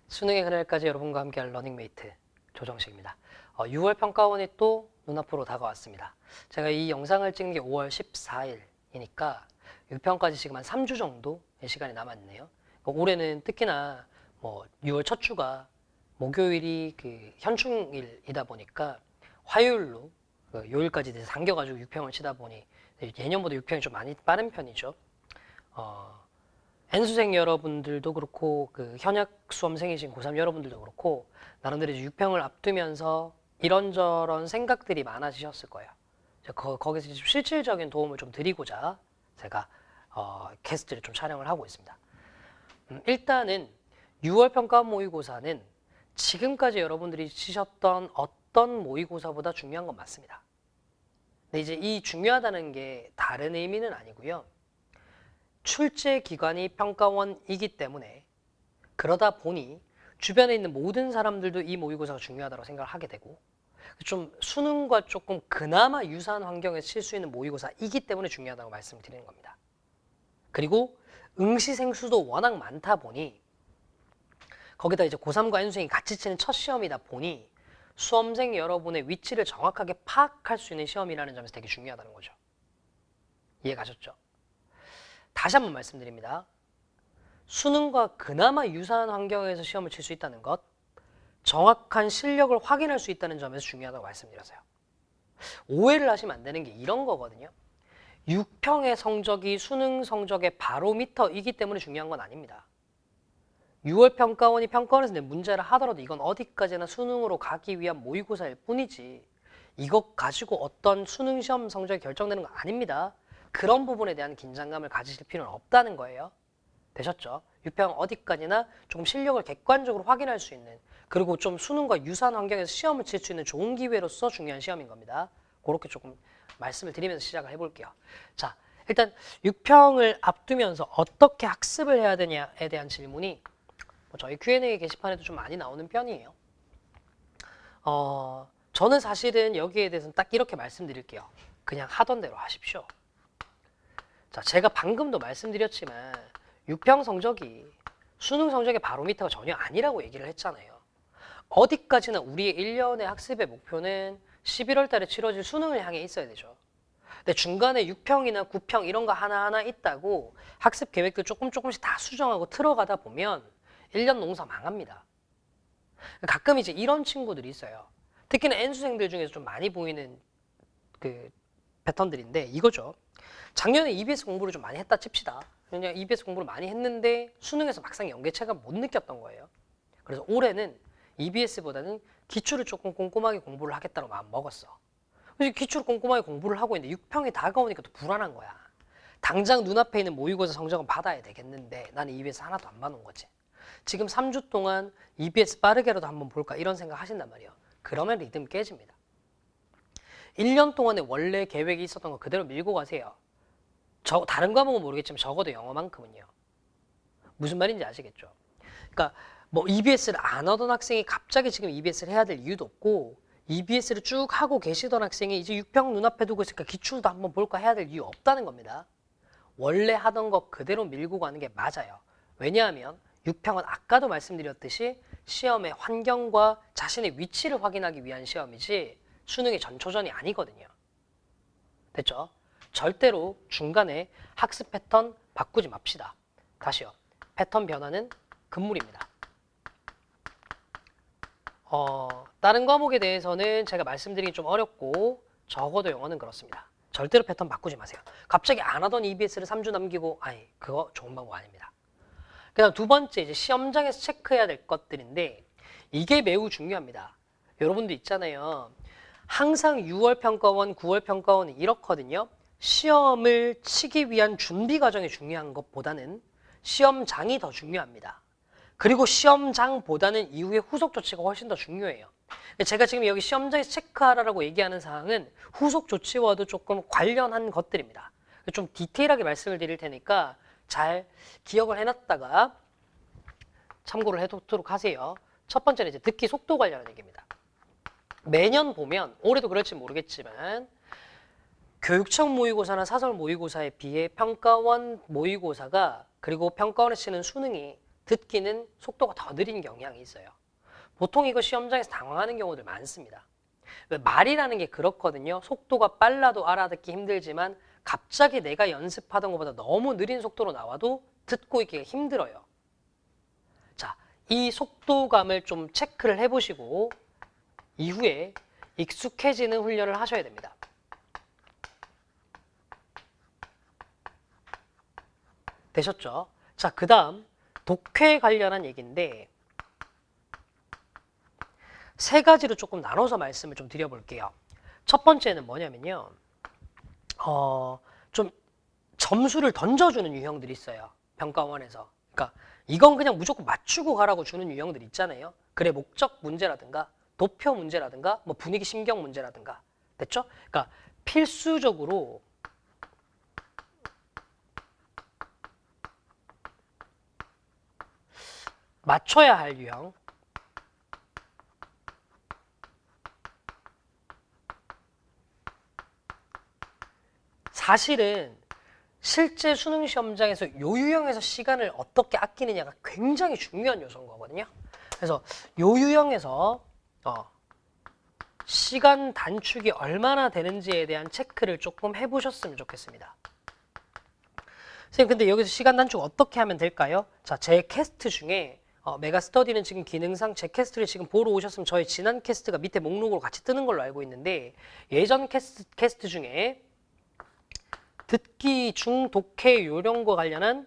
수능의 그날까지 여러분과 함께할 러닝메이트 조정식입니다. 6월 평가원이 또 눈앞으로 다가왔습니다. 제가 이 영상을 찍는 게 5월 14일이니까 6평까지 지금 한 3주 정도의 시간이 남았네요. 올해는 특히나 6월 첫 주가 목요일이 그 현충일이다 보니까 화요일로 요일까지 돼서 당겨가지고 6평을 치다 보니 예년보다 6평이 좀 많이 빠른 편이죠. N수생 여러분들도 그렇고 그 현역 수험생이신 고3 여러분들도 그렇고 나름대로 6평을 앞두면서 이런저런 생각들이 많아지셨을 거예요. 거기서 좀 실질적인 도움을 좀 드리고자 제가 캐스트를 좀 촬영을 하고 있습니다. 일단은 6월 평가 모의고사는 지금까지 여러분들이 치셨던 어떤 모의고사보다 중요한 건 맞습니다. 근데 이제 이 중요하다는 게 다른 의미는 아니고요. 출제 기관이 평가원이기 때문에 그러다 보니 주변에 있는 모든 사람들도 이 모의고사가 중요하다고 생각을 하게 되고 좀 수능과 조금 그나마 유사한 환경에서 칠 수 있는 모의고사이기 때문에 중요하다고 말씀을 드리는 겁니다. 그리고 응시생수도 워낙 많다 보니 거기다 이제 고3과 N수생이 같이 치는 첫 시험이다 보니 수험생 여러분의 위치를 정확하게 파악할 수 있는 시험이라는 점에서 되게 중요하다는 거죠. 이해가셨죠? 다시 한번 말씀드립니다. 수능과 그나마 유사한 환경에서 시험을 칠 수 있다는 것, 정확한 실력을 확인할 수 있다는 점에서 중요하다고 말씀드렸어요. 오해를 하시면 안 되는 게 이런 거거든요. 6평의 성적이 수능 성적의 바로미터이기 때문에 중요한 건 아닙니다. 6월 평가원이 평가원에서 내 문제를 하더라도 이건 어디까지나 수능으로 가기 위한 모의고사일 뿐이지 이것 가지고 어떤 수능 시험 성적이 결정되는 거 아닙니다. 그런 부분에 대한 긴장감을 가지실 필요는 없다는 거예요. 되셨죠? 6평 어디까지나 조금 실력을 객관적으로 확인할 수 있는 그리고 좀 수능과 유사한 환경에서 시험을 칠 수 있는 좋은 기회로서 중요한 시험인 겁니다. 그렇게 조금 말씀을 드리면서 시작을 해볼게요. 자, 일단 6평을 앞두면서 어떻게 학습을 해야 되냐에 대한 질문이 저희 Q&A 게시판에도 좀 많이 나오는 편이에요. 저는 사실은 여기에 대해서는 딱 이렇게 말씀드릴게요. 그냥 하던 대로 하십시오. 자, 제가 방금도 말씀드렸지만 6평 성적이 수능 성적의 바로미터가 전혀 아니라고 얘기를 했잖아요. 어디까지나 우리의 1년의 학습의 목표는 11월 달에 치러질 수능을 향해 있어야 되죠. 근데 중간에 6평이나 9평 이런 거 하나하나 있다고 학습 계획들 조금씩 다 수정하고 틀어가다 보면 1년 농사 망합니다. 가끔 이제 이런 친구들이 있어요. 특히나 N수생들 중에서 좀 많이 보이는 그 패턴들인데 이거죠. 작년에 EBS 공부를 좀 많이 했다 칩시다. 그냥 EBS 공부를 많이 했는데 수능에서 막상 연계체감 못 느꼈던 거예요. 그래서 올해는 EBS보다는 기출을 조금 꼼꼼하게 공부를 하겠다고 마음 먹었어. 그래서 기출을 꼼꼼하게 공부를 하고 있는데 6평이 다가오니까 또 불안한 거야. 당장 눈앞에 있는 모의고사 성적은 받아야 되겠는데 나는 EBS 하나도 안 봐놓은 거지. 지금 3주 동안 EBS 빠르게라도 한번 볼까 이런 생각 하신단 말이에요. 그러면 리듬 깨집니다. 1년 동안에 원래 계획이 있었던 거 그대로 밀고 가세요. 다른 과목은 모르겠지만 적어도 영어만큼은요. 무슨 말인지 아시겠죠? 그러니까 EBS를 안 하던 학생이 갑자기 지금 EBS를 해야 될 이유도 없고 EBS를 쭉 하고 계시던 학생이 이제 6평 눈앞에 두고 있으니까 기출도 한번 볼까 해야 될 이유 없다는 겁니다. 원래 하던 거 그대로 밀고 가는 게 맞아요. 왜냐하면 6평은 아까도 말씀드렸듯이 시험의 환경과 자신의 위치를 확인하기 위한 시험이지 수능의 전초전이 아니거든요. 됐죠? 절대로 중간에 학습 패턴 바꾸지 맙시다. 다시요. 패턴 변화는 금물입니다. 다른 과목에 대해서는 제가 말씀드리기 좀 어렵고 적어도 영어는 그렇습니다. 절대로 패턴 바꾸지 마세요. 갑자기 안 하던 EBS를 3주 남기고 그거 좋은 방법 아닙니다. 그 다음 두 번째 이제 시험장에서 체크해야 될 것들인데 이게 매우 중요합니다. 여러분도 있잖아요. 항상 6월 평가원, 9월 평가원은 이렇거든요. 시험을 치기 위한 준비 과정이 중요한 것보다는 시험장이 더 중요합니다. 그리고 시험장보다는 이후의 후속 조치가 훨씬 더 중요해요. 제가 지금 여기 시험장에서 체크하라고 얘기하는 사항은 후속 조치와도 조금 관련한 것들입니다. 좀 디테일하게 말씀을 드릴 테니까 잘 기억을 해놨다가 참고를 해두도록 하세요. 첫 번째는 이제 듣기 속도 관련한 얘기입니다. 매년 보면 올해도 그럴지 모르겠지만 교육청 모의고사나 사설 모의고사에 비해 평가원 모의고사가 그리고 평가원에 치는 수능이 듣기는 속도가 더 느린 경향이 있어요. 보통 이거 시험장에서 당황하는 경우들 많습니다. 왜 말이라는 게 그렇거든요. 속도가 빨라도 알아듣기 힘들지만 갑자기 내가 연습하던 것보다 너무 느린 속도로 나와도 듣고 있기가 힘들어요. 자, 이 속도감을 좀 체크를 해보시고 이후에 익숙해지는 훈련을 하셔야 됩니다. 되셨죠? 자, 그 다음 독해 관련한 얘기인데 세 가지로 조금 나눠서 말씀을 좀 드려볼게요. 첫 번째는 뭐냐면요. 좀 점수를 던져주는 유형들이 있어요. 평가원에서. 그러니까 이건 그냥 무조건 맞추고 가라고 주는 유형들 있잖아요. 글의 목적 문제라든가 도표 문제라든가 뭐 분위기 심경 문제라든가. 됐죠? 그러니까 필수적으로 맞춰야 할 유형. 사실은 실제 수능 시험장에서 요 유형에서 시간을 어떻게 아끼느냐가 굉장히 중요한 요소인 거거든요. 그래서 요 유형에서 시간 단축이 얼마나 되는지에 대한 체크를 조금 해보셨으면 좋겠습니다. 선생님, 근데 여기서 시간 단축 어떻게 하면 될까요? 자, 제 캐스트 중에 메가스터디는 지금 기능상 제 캐스트를 지금 보러 오셨으면 저희 지난 캐스트가 밑에 목록으로 같이 뜨는 걸로 알고 있는데 예전 캐스트 중에 듣기 중 독해 요령과 관련한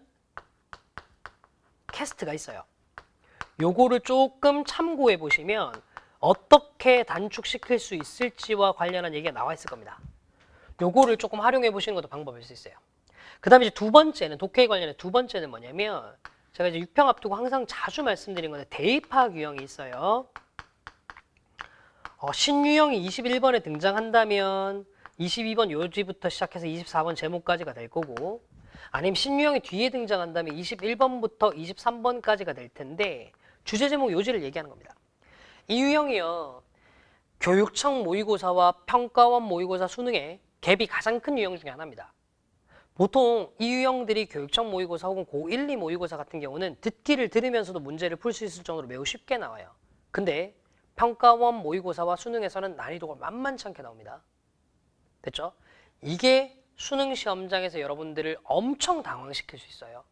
캐스트가 있어요. 요거를 조금 참고해 보시면 어떻게 단축시킬 수 있을지와 관련한 얘기가 나와 있을 겁니다. 요거를 조금 활용해 보시는 것도 방법일 수 있어요. 그 다음에 이제 두 번째는 독해 관련해 두 번째는 뭐냐면 제가 이제 6평 앞두고 항상 자주 말씀드린 건데 대입학 유형이 있어요. 신유형이 21번에 등장한다면 22번 요지부터 시작해서 24번 제목까지가 될 거고 아니면 신유형이 뒤에 등장한다면 21번부터 23번까지가 될 텐데 주제 제목 요지를 얘기하는 겁니다. 이 유형이요. 교육청 모의고사와 평가원 모의고사 수능의 갭이 가장 큰 유형 중에 하나입니다. 보통 이 유형들이 교육청 모의고사 혹은 고1, 2 모의고사 같은 경우는 듣기를 들으면서도 문제를 풀 수 있을 정도로 매우 쉽게 나와요. 근데 평가원 모의고사와 수능에서는 난이도가 만만치 않게 나옵니다. 됐죠? 이게 수능 시험장에서 여러분들을 엄청 당황시킬 수 있어요.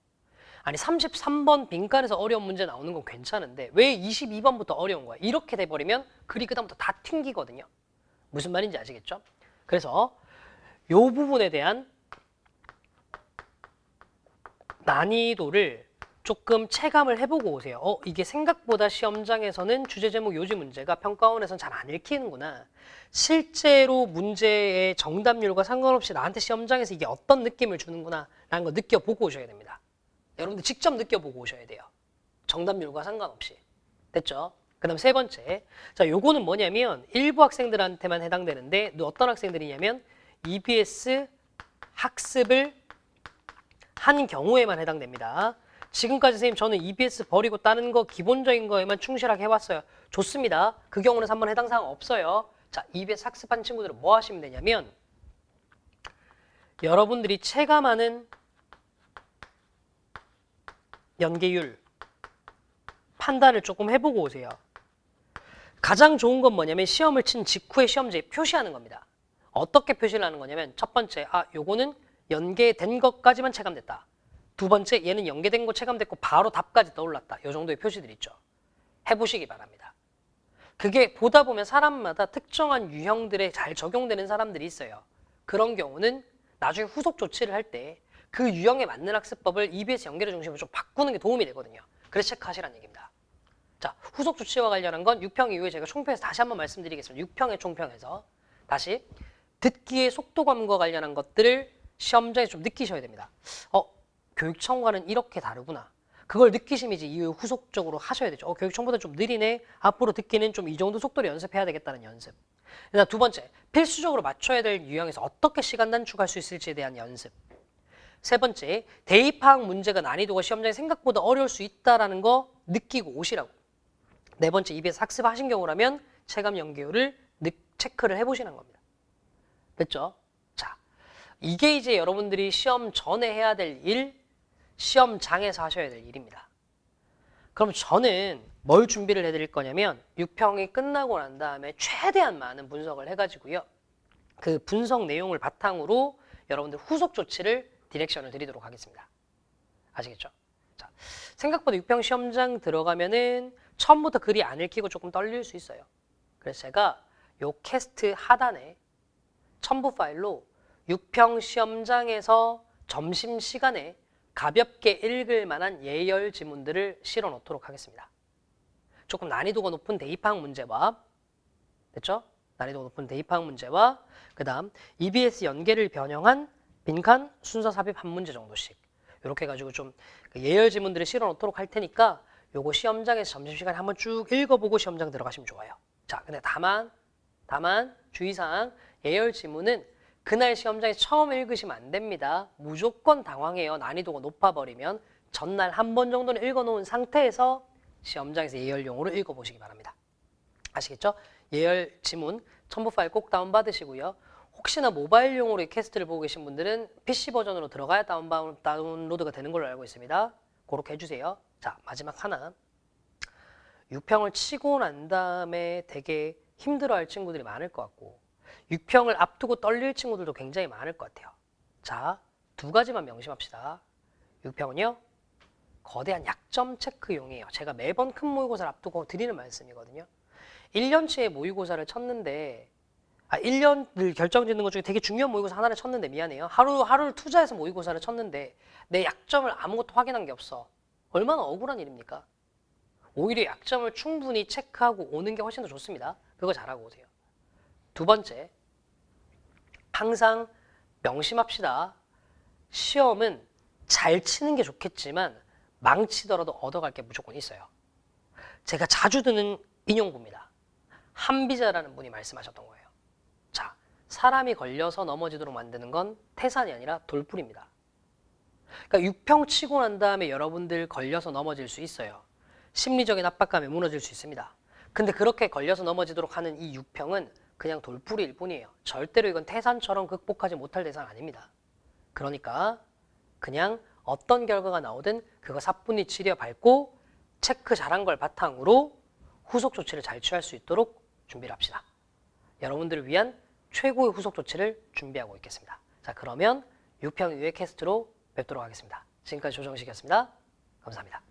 아니 33번 빈칸에서 어려운 문제 나오는 건 괜찮은데 왜 22번부터 어려운 거야? 이렇게 돼버리면 글이 그다음부터 다 튕기거든요. 무슨 말인지 아시겠죠? 그래서 요 부분에 대한 난이도를 조금 체감을 해보고 오세요. 이게 생각보다 시험장에서는 주제 제목 요지 문제가 평가원에서는 잘 안 읽히는구나. 실제로 문제의 정답률과 상관없이 나한테 시험장에서 이게 어떤 느낌을 주는구나 라는 거 느껴보고 오셔야 됩니다. 여러분들 직접 느껴보고 오셔야 돼요. 정답률과 상관없이. 됐죠? 그 다음 세 번째. 자, 요거는 뭐냐면 일부 학생들한테만 해당되는데 어떤 학생들이냐면 EBS 학습을 한 경우에만 해당됩니다. 지금까지 선생님 저는 EBS 버리고 다른 거 기본적인 거에만 충실하게 해왔어요. 좋습니다. 그 경우는 3번 해당 사항 없어요. 자, EBS 학습한 친구들은 뭐 하시면 되냐면 여러분들이 체감하는 연계율 판단을 조금 해보고 오세요. 가장 좋은 건 뭐냐면 시험을 친 직후에 시험지에 표시하는 겁니다. 어떻게 표시를 하는 거냐면 첫 번째, 요거는 연계된 것까지만 체감됐다. 두 번째, 얘는 연계된 거 체감됐고 바로 답까지 떠올랐다. 이 정도의 표시들 있죠. 해보시기 바랍니다. 그게 보다 보면 사람마다 특정한 유형들에 잘 적용되는 사람들이 있어요. 그런 경우는 나중에 후속 조치를 할 때 그 유형에 맞는 학습법을 EBS 연계를 중심으로 좀 바꾸는 게 도움이 되거든요. 그래서 체크하시라는 얘기입니다. 자, 후속 조치와 관련한 건 6평 이후에 제가 총평에서 다시 한번 말씀드리겠습니다. 6평의 총평에서 다시 듣기의 속도감과 관련한 것들을 시험장에 좀 느끼셔야 됩니다. 교육청과는 이렇게 다르구나. 그걸 느끼시면 이제 이후 후속적으로 하셔야 되죠. 교육청보다 좀 느리네. 앞으로 듣기는 좀 이 정도 속도로 연습해야 되겠다는 연습. 그다음 두 번째, 필수적으로 맞춰야 될 유형에서 어떻게 시간 단축할 수 있을지에 대한 연습. 세 번째, 대입학 문제가 난이도가 시험장에 생각보다 어려울 수 있다는 거 느끼고 오시라고. 네 번째, EBS 학습하신 경우라면 체감 연계율을 체크를 해보시는 겁니다. 됐죠? 자, 이게 이제 여러분들이 시험 전에 해야 될 일, 시험장에서 하셔야 될 일입니다. 그럼 저는 뭘 준비를 해드릴 거냐면 6평이 끝나고 난 다음에 최대한 많은 분석을 해가지고요. 그 분석 내용을 바탕으로 여러분들 후속 조치를 디렉션을 드리도록 하겠습니다. 아시겠죠? 자, 생각보다 6평 시험장 들어가면은 처음부터 글이 안 읽히고 조금 떨릴 수 있어요. 그래서 제가 요 캐스트 하단에 첨부 파일로 6평 시험장에서 점심시간에 가볍게 읽을 만한 예열 지문들을 실어 놓도록 하겠습니다. 조금 난이도가 높은 대입학 문제와 됐죠? 난이도가 높은 대입학 문제와 그 다음 EBS 연계를 변형한 빈칸 순서 삽입 한 문제 정도씩 이렇게 해가지고 좀 예열 지문들을 실어 놓도록 할 테니까 요거 시험장에서 점심시간에 한번 쭉 읽어보고 시험장 들어가시면 좋아요. 자, 근데 다만 주의사항 예열 지문은 그날 시험장에서 처음 읽으시면 안 됩니다. 무조건 당황해요. 난이도가 높아버리면 전날 한 번 정도는 읽어놓은 상태에서 시험장에서 예열용으로 읽어보시기 바랍니다. 아시겠죠? 예열 지문 첨부 파일 꼭 다운받으시고요. 혹시나 모바일용으로 이 캐스트를 보고 계신 분들은 PC 버전으로 들어가야 다운로드가 되는 걸로 알고 있습니다. 그렇게 해주세요. 자, 마지막 하나. 6평을 치고 난 다음에 되게 힘들어할 친구들이 많을 것 같고 6평을 앞두고 떨릴 친구들도 굉장히 많을 것 같아요. 자, 두 가지만 명심합시다. 6평은요. 거대한 약점 체크용이에요. 제가 매번 큰 모의고사를 앞두고 드리는 말씀이거든요. 1년치의 모의고사를 쳤는데 1년을 결정짓는 것 중에 되게 중요한 모의고사 하나를 쳤는데 미안해요. 하루를 투자해서 모의고사를 쳤는데 내 약점을 아무것도 확인한 게 없어. 얼마나 억울한 일입니까? 오히려 약점을 충분히 체크하고 오는 게 훨씬 더 좋습니다. 그거 잘하고 오세요. 두 번째, 항상 명심합시다. 시험은 잘 치는 게 좋겠지만 망치더라도 얻어갈 게 무조건 있어요. 제가 자주 듣는 인용구입니다. 한비자라는 분이 말씀하셨던 거예요. 자, 사람이 걸려서 넘어지도록 만드는 건 태산이 아니라 돌풀입니다. 그러니까 6평 치고 난 다음에 여러분들 걸려서 넘어질 수 있어요. 심리적인 압박감에 무너질 수 있습니다. 근데 그렇게 걸려서 넘어지도록 하는 이 6평은 그냥 돌풀이일 뿐이에요. 절대로 이건 태산처럼 극복하지 못할 대상 아닙니다. 그러니까 그냥 어떤 결과가 나오든 그거 사뿐히 치려 밟고 체크 잘한 걸 바탕으로 후속 조치를 잘 취할 수 있도록 준비를 합시다. 여러분들을 위한 최고의 후속 조치를 준비하고 있겠습니다. 자, 그러면 6평 이후의 캐스트로 뵙도록 하겠습니다. 지금까지 조정식이었습니다. 감사합니다.